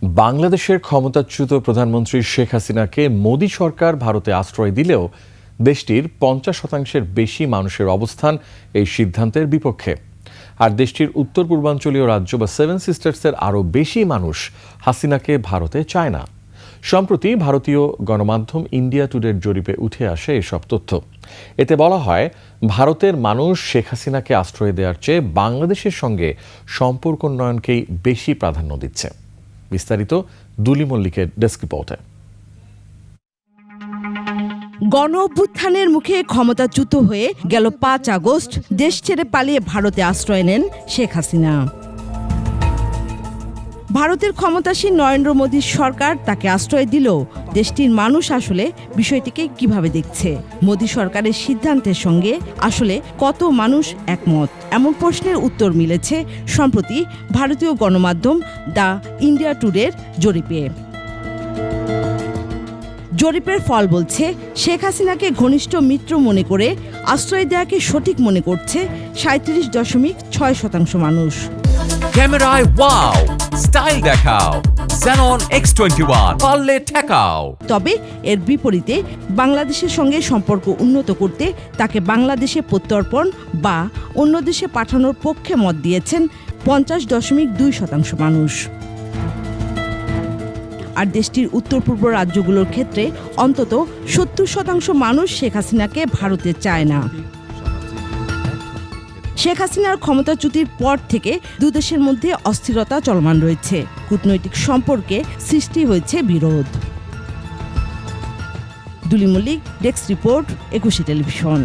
বাংলাদেশের ক্ষমতাচ্যুত প্রধানমন্ত্রী শেখ হাসিনাকে মোদি সরকার ভারতে আশ্রয় দিলেও দেশটির ৫০% বেশি মানুষের অবস্থান এই সিদ্ধান্তের বিপক্ষে। আর দেশটির উত্তর পূর্বাঞ্চলীয় রাজ্য বা সেভেন সিস্টার্সের আরও বেশি মানুষ হাসিনাকে ভারতে চায় না। সম্প্রতি ভারতীয় গণমাধ্যম ইন্ডিয়া টুডের জরিপে উঠে আসে এসব তথ্য। এতে বলা হয়, ভারতের মানুষ শেখ হাসিনাকে আশ্রয় দেওয়ার চেয়ে বাংলাদেশের সঙ্গে সম্পর্ক উন্নয়নকেই বেশি প্রাধান্য দিচ্ছে। বিস্তারিত দুলি মল্লিকের ডেস্ক রিপোর্টে। গণ অভ্যুত্থানের মুখে ক্ষমতাচ্যুত হয়ে গেল ৫ আগস্ট দেশ ছেড়ে পালিয়ে ভারতে আশ্রয় নেন শেখ হাসিনা। ভারতের ক্ষমতাসীন নরেন্দ্র মোদীর সরকার তাকে আশ্রয় দিলেও দেশটির মানুষ আসলে বিষয়টিকে কিভাবে দেখছে, মোদী সরকারের সিদ্ধান্তের সঙ্গে আসলে কত মানুষ একমত, এমন প্রশ্নের উত্তর মিলেছে সম্প্রতি ভারতীয় গণমাধ্যম দ্য ইন্ডিয়া টুডের জরিপে। জরিপের ফল বলছে, শেখ হাসিনাকে ঘনিষ্ঠ মিত্র মনে করে আশ্রয় দেওয়াকে সঠিক মনে করছে 37.6% মানুষ। ক্যামেরায় ওয়াও, স্টাইল দেখাও, Xenon X21 পারলে ঠেকাও। তবে এর বিপরীতে বাংলাদেশের সঙ্গে সম্পর্ক উন্নত করতে তাকে বাংলাদেশে প্রত্যর্পণ বা অন্য দেশে পাঠানোর পক্ষে মত দিয়েছেন 50.2% মানুষ। আর দেশটির উত্তর পূর্ব রাজ্যগুলোর ক্ষেত্রে অন্তত 70% মানুষ শেখ হাসিনাকে ভারতে চায় না। শেখ হাসিনার ক্ষমতাচ্যুতির পর থেকে দুদেশের মধ্যে অস্থিরতা চলমান রয়েছে, কূটনৈতিক সম্পর্কে সৃষ্টি হয়েছে বিরোধ। দুলি মল্লিক, ডেস্ক রিপোর্ট, 21 টেলিভিশন।